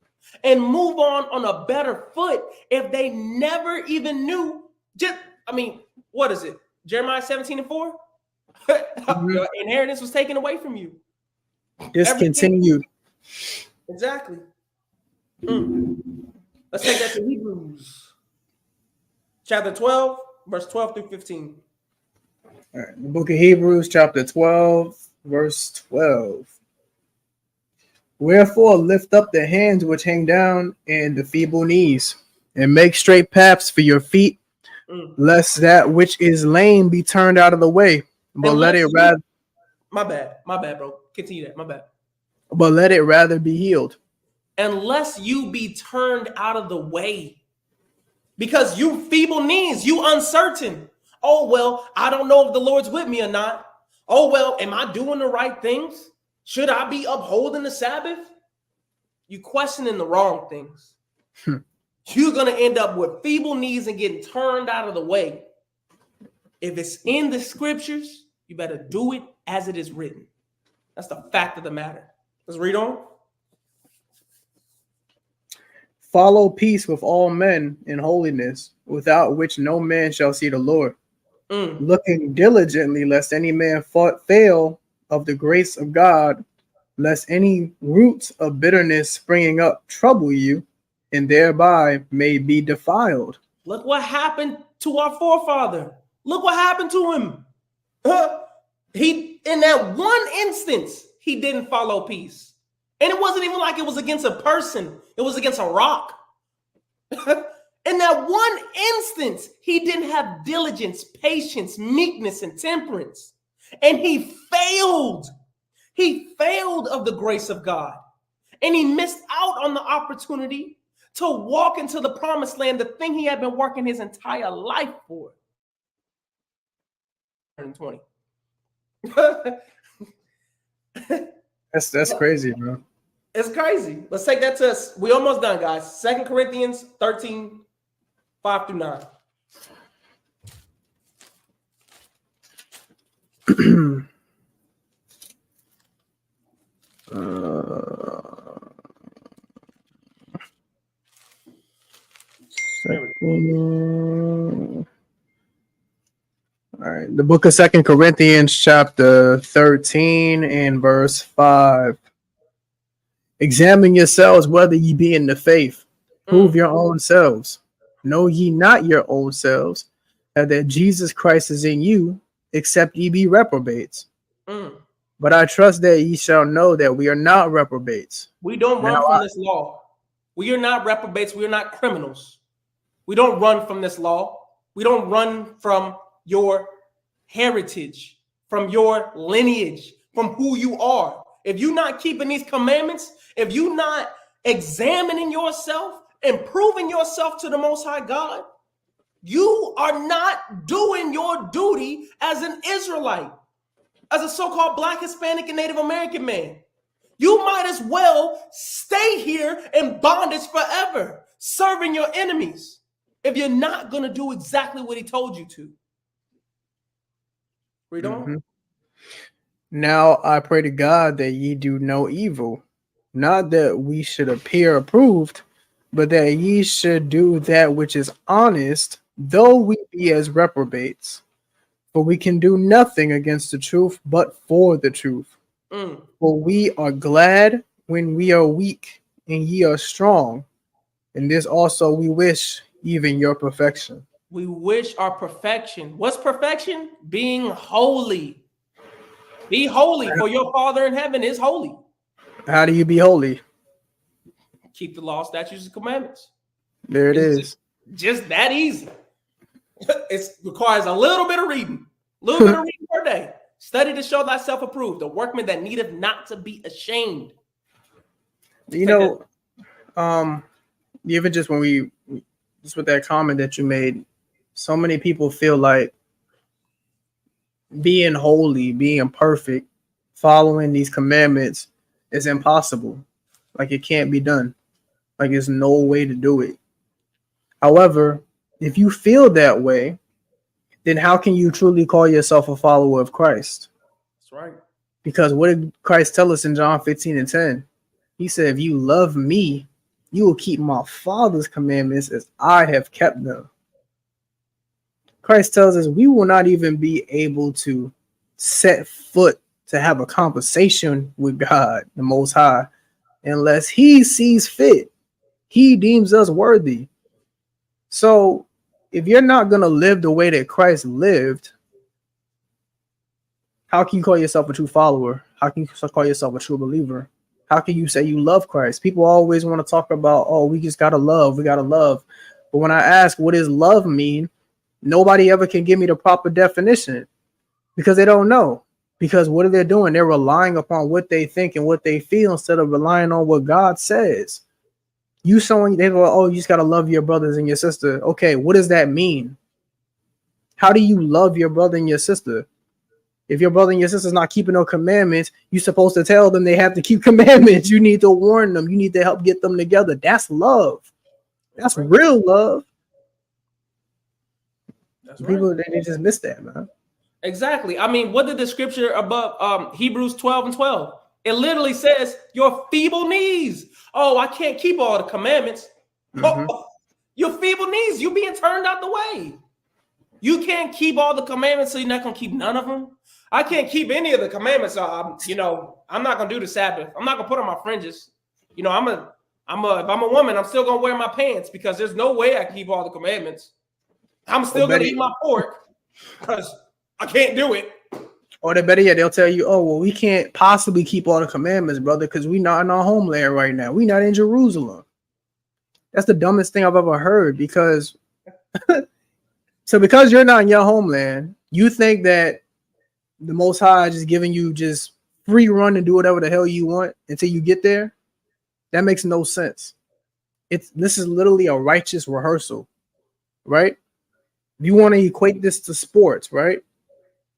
and move on a better foot if they never even knew? What is it? Jeremiah 17:4? Your inheritance was taken away from you. Discontinued. Exactly. Let's take that to Hebrews. Chapter 12, verse 12 through 15. All right. The book of Hebrews, chapter 12, verse 12. Wherefore lift up the hands which hang down and the feeble knees, and make straight paths for your feet, lest that which is lame be turned out of the way. But let it rather. My bad, bro. Continue that. My bad. But let it rather be healed. Unless you be turned out of the way. Because you feeble knees, you uncertain. Oh, well, I don't know if the Lord's with me or not. Oh, well, am I doing the right things? Should I be upholding the Sabbath? You questioning the wrong things. You're going to end up with feeble knees and getting turned out of the way. If it's in the scriptures, you better do it as it is written. That's the fact of the matter. Let's read on. Follow peace with all men in holiness, without which no man shall see the Lord. Looking diligently, lest any man fail of the grace of God, lest any roots of bitterness springing up trouble you, and thereby may be defiled. Look what happened to our forefather. Look what happened to him. He, in that one instance, he didn't follow peace. And it wasn't even like it was against a person. It was against a rock. In that one instance, he didn't have diligence, patience, meekness, and temperance. And he failed. He failed of the grace of God. And he missed out on the opportunity to walk into the promised land, the thing he had been working his entire life for. 120. That's crazy, bro. It's crazy. Let's take that to us. We almost done, guys. 2 Corinthians 13, 5 through 9. All right, the book of 2 Corinthians, chapter 13 and verse 5. Examine yourselves whether ye be in the faith. Prove your own selves. Know ye not your own selves, that Jesus Christ is in you, except ye be reprobates. But I trust that ye shall know that we are not reprobates. We don't run from this law. We are not reprobates. We are not criminals. We don't run from this law. We don't run from your heritage, from your lineage, from who you are. If you're not keeping these commandments, if you're not examining yourself and proving yourself to the Most High God, you are not doing your duty as an Israelite, as a so-called Black, Hispanic, and Native American man. You might as well stay here in bondage forever, serving your enemies, if you're not going to do exactly what he told you to. Read on. Now I pray to God that ye do no evil, not that we should appear approved, but that ye should do that which is honest, though we be as reprobates. For we can do nothing against the truth, but for the truth. For we are glad when we are weak, and ye are strong. And this also we wish, even your perfection. We wish our perfection. What's perfection? Being holy. Be holy, for your Father in heaven is holy. How do you be holy? Keep the law, statutes, and commandments. There it is. Just that easy. It requires a little bit of reading, Little bit of reading per day. Study to show thyself approved, a workman that needeth not to be ashamed. You know, even just when we just with that comment that you made, so many people feel like being holy, being perfect, following these commandments is impossible. Like it can't be done. Like there's no way to do it. However, if you feel that way, then how can you truly call yourself a follower of Christ? That's right. Because what did Christ tell us in John 15:10? He said, if you love me, you will keep my Father's commandments as I have kept them. Christ tells us we will not even be able to set foot to have a conversation with God, the Most High, unless he sees fit. He deems us worthy. So if you're not going to live the way that Christ lived, how can you call yourself a true follower? How can you call yourself a true believer? How can you say you love Christ? People always want to talk about, oh, we just got to love. We got to love. But when I ask, what does love mean? Nobody ever can give me the proper definition because they don't know. Because what are they doing? They're relying upon what they think and what they feel instead of relying on what God says. You showing they go, oh, you just got to love your brothers and your sister. Okay, what does that mean? How do you love your brother and your sister? If your brother and your sister is not keeping no commandments, you're supposed to tell them they have to keep commandments. You need to warn them. You need to help get them together. That's love. That's real love. That's people, right. They just miss that, man. Exactly. I mean, what did the scripture above Hebrews 12:12? It literally says your feeble knees. Oh, I can't keep all the commandments. Mm-hmm. Oh, your feeble knees, you being turned out the way. You can't keep all the commandments, so you're not gonna keep none of them. I can't keep any of the commandments. I'm not gonna do the Sabbath. I'm not gonna put on my fringes. If I'm a woman, I'm still gonna wear my pants because there's no way I can keep all the commandments. I'm still gonna eat my pork because I can't do it. Or the better yet, they'll tell you, oh, well, we can't possibly keep all the commandments, brother, because we're not in our homeland right now. We're not in Jerusalem. That's the dumbest thing I've ever heard because because you're not in your homeland, you think that the Most High is just giving you just free run and do whatever the hell you want until you get there. That makes no sense. This is literally a righteous rehearsal, right? If you want to equate this to sports, right?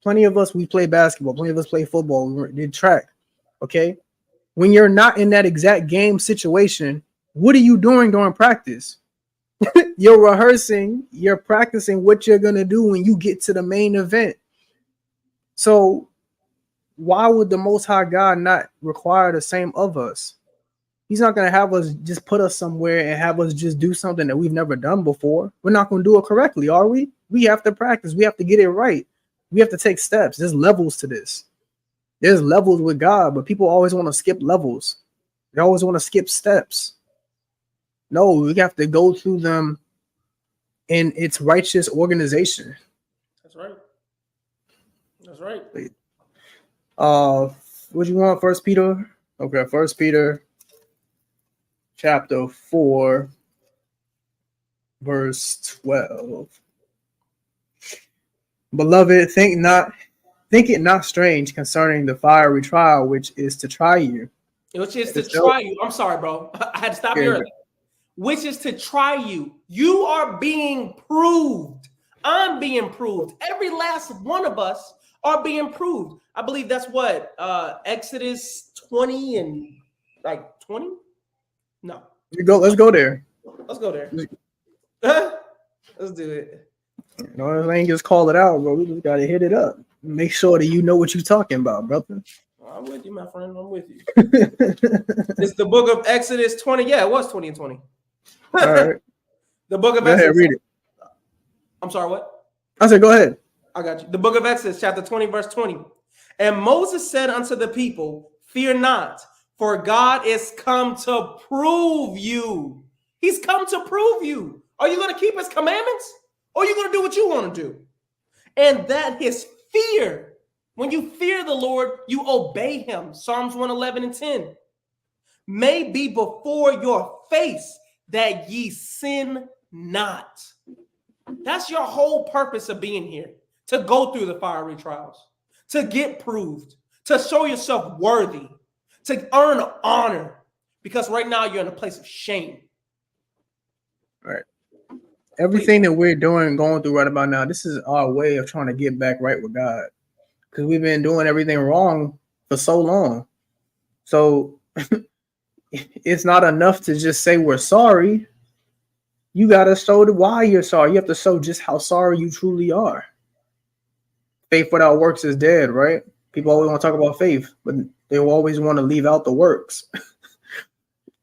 Plenty of us, we play basketball. Plenty of us play football. We did track, okay? When you're not in that exact game situation, what are you doing during practice? You're rehearsing, you're practicing what you're going to do when you get to the main event. So why would the Most High God not require the same of us? He's not going to have us just put us somewhere and have us just do something that we've never done before. We're not going to do it correctly, are we? We have to practice. We have to get it right. We have to take steps. There's levels to this. There's levels with God, but people always want to skip levels. They always want to skip steps. No, we have to go through them in its righteous organization. That's right. That's right. What you want, 1 Peter? Okay, 1 Peter chapter 4, verse 12. Beloved, think it not strange concerning the fiery trial which is to try you. Which is to try you. I'm sorry, bro. I had to stop you early. Which is to try you. You are being proved. I'm being proved. Every last one of us are being proved. I believe that's what Exodus 20 and like 20. No. Let's go there. Let's go there. Let's do it. No, I ain't just call it out, bro. We just gotta hit it up. Make sure that you know what you're talking about, brother. I'm with you, my friend. I'm with you. It's the book of Exodus 20. Yeah, it was 20 and 20. All right. The book of go Exodus. Ahead, read it. I'm sorry, what? I said, go ahead. I got you. The book of Exodus, chapter 20, verse 20. And Moses said unto the people, fear not, for God is come to prove you. He's come to prove you. Are you going to keep his commandments? Or are you going to do what you want to do? And that his fear, when you fear the Lord, you obey him. Psalms 111 and 10. May be before your face that ye sin not. That's your whole purpose of being here. to go through the fiery trials, to get proved, to show yourself worthy, to earn honor, because right now you're in a place of shame. Right. Everything that we're doing, going through right about now, this is our way of trying to get back right with God, because we've been doing everything wrong for so long. So it's not enough to just say we're sorry. You got to show why you're sorry. You have to show just how sorry you truly are. Faith without works is dead, right? People always want to talk about faith, but they always want to leave out the works.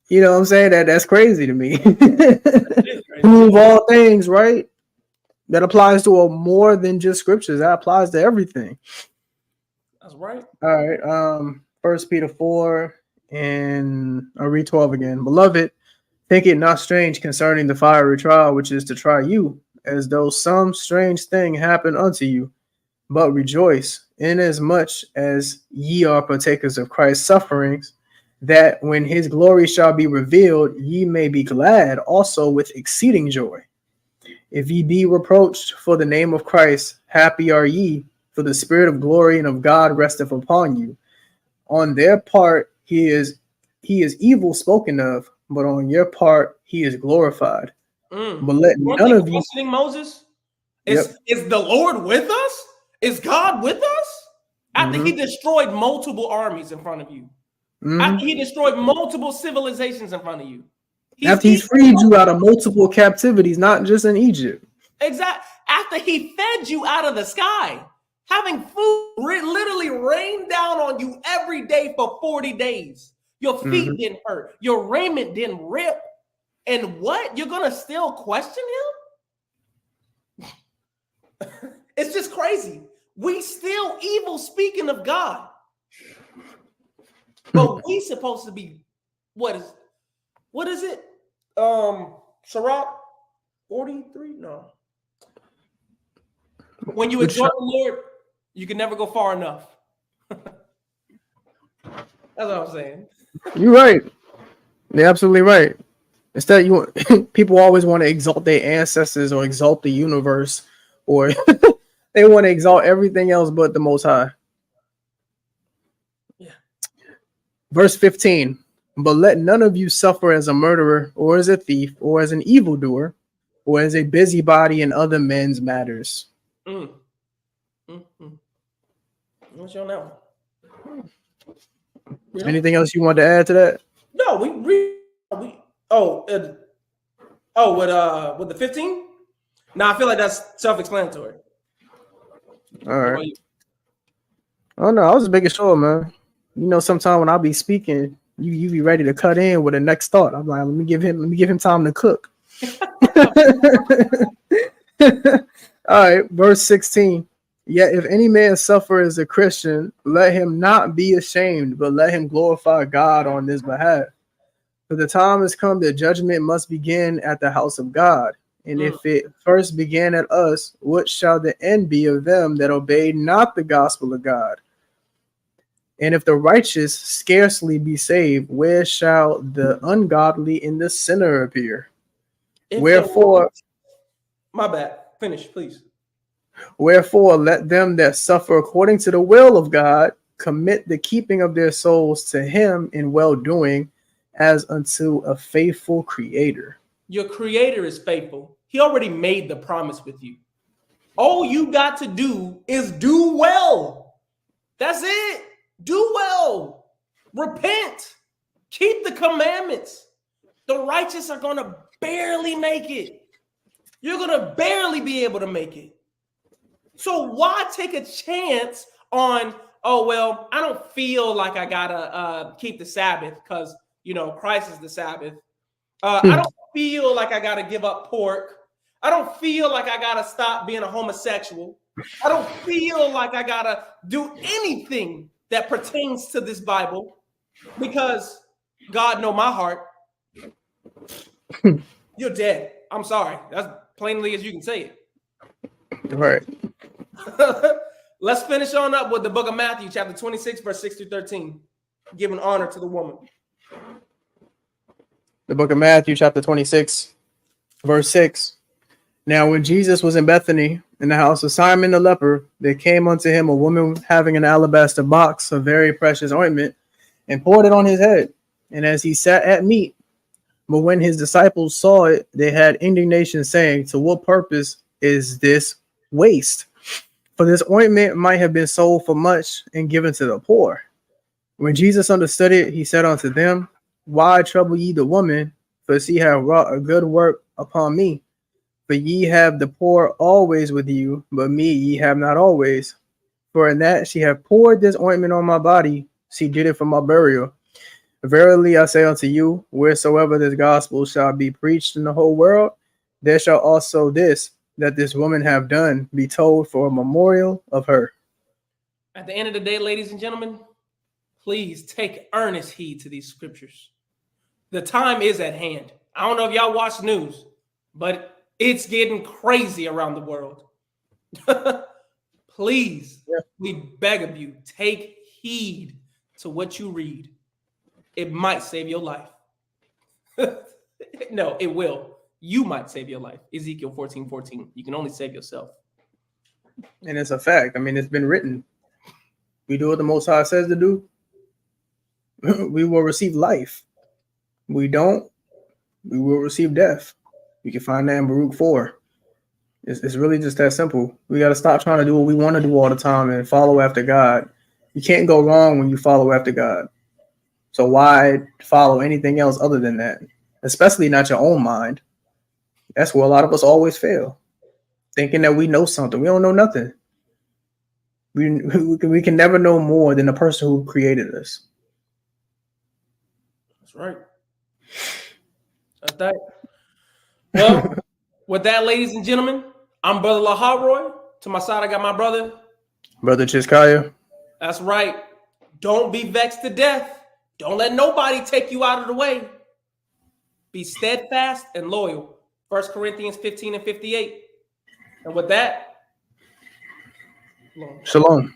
You know what I'm saying? That's crazy to me. Prove all things, right? That applies to more than just scriptures. That applies to everything. That's right. All right. 1 Peter 4, and I'll read 12 again. Beloved, think it not strange concerning the fiery trial, which is to try you, as though some strange thing happened unto you. But rejoice, inasmuch as ye are partakers of Christ's sufferings, that when his glory shall be revealed, ye may be glad also with exceeding joy. If ye be reproached for the name of Christ, happy are ye, for the spirit of glory and of God resteth upon you. On their part he is evil spoken of, but on your part he is glorified. But let none of you questioning Moses. Is the Lord with us? Is God with us? After he destroyed multiple armies in front of you. After he destroyed multiple civilizations in front of you. After he's freed you out of multiple captivities, not just in Egypt. Exactly. After he fed you out of the sky, having food literally rained down on you every day for 40 days. Your feet didn't hurt. Your raiment didn't rip. And what? You're going to still question him? It's just crazy. We still evil speaking of God. But we supposed to be, what is it? Sirach 43? No. When you exalt the Lord, you can never go far enough. That's what I'm saying. You're right. You're absolutely right. Instead, people always want to exalt their ancestors or exalt the universe, or they want to exalt everything else but the Most High. Yeah. Verse 15. But let none of you suffer as a murderer, or as a thief, or as an evildoer, or as a busybody in other men's matters. What's your now? Anything else you want to add to that? No, with the 15? No, I feel like that's self-explanatory. All right. Oh no, I was making sure, man. You know, sometimes when I be speaking, you be ready to cut in with the next thought. I'm like, let me give him time to cook. All right, verse 16. Yet if any man suffer as a Christian, let him not be ashamed, but let him glorify God on his behalf. For the time has come that judgment must begin at the house of God. And if it first began at us, what shall the end be of them that obeyed not the gospel of God? And if the righteous scarcely be saved, where shall the ungodly and the sinner appear? Wherefore, my bad. Finish, please. Wherefore, let them that suffer according to the will of God commit the keeping of their souls to him in well-doing, as unto a faithful creator. Your creator is faithful. He already made the promise with you. All you got to do is do well. That's it. Do well. Repent. Keep the commandments. The righteous are going to barely make it. You're going to barely be able to make it. So why take a chance on, oh, well, I don't feel like I got to keep the Sabbath because, you know, Christ is the Sabbath. I don't feel like I got to give up pork. I don't feel like I got to stop being a homosexual. I don't feel like I got to do anything that pertains to this Bible because God knows my heart. You're dead. I'm sorry. That's plainly as you can say it. Right. Let's finish on up with the book of Matthew, chapter 26, verse 6 through 13. Giving honor to the woman. The book of Matthew, chapter 26, verse 6. Now, when Jesus was in Bethany In the house of Simon the leper, there came unto him a woman having an alabaster box of very precious ointment, and poured it on his head. And as he sat at meat, but when his disciples saw it, they had indignation, saying, to what purpose is this waste? For this ointment might have been sold for much and given to the poor. When Jesus understood it, he said unto them, why trouble ye the woman? For she hath wrought a good work upon me. For ye have the poor always with you, but me ye have not always. For in that she hath poured this ointment on my body, she did it for my burial. Verily I say unto you, wheresoever this gospel shall be preached in the whole world, there shall also this, that this woman have done, be told for a memorial of her. At the end of the day, ladies and gentlemen, please take earnest heed to these scriptures. The time is at hand. I don't know if y'all watch news, but it's getting crazy around the world. Please, we beg of you, take heed to what you read. It might save your life. No, it will. You might save your life. Ezekiel 14:14. You can only save yourself. And it's a fact. I mean, it's been written. We do what the Most High says to do. We will receive life. We don't, we will receive death. You can find that in Baruch 4. It's really just that simple. We got to stop trying to do what we want to do all the time and follow after God. You can't go wrong when you follow after God. So why follow anything else other than that? Especially not your own mind. That's where a lot of us always fail. Thinking that we know something. We don't know nothing. We can never know more than the person who created us. That's right. That's that. Well, with that, ladies and gentlemen, I'm Brother Laharoy. To my side, I got my brother. Brother Chiskaya. That's right. Don't be vexed to death. Don't let nobody take you out of the way. Be steadfast and loyal. 1 Corinthians 15:58. And with that, Shalom.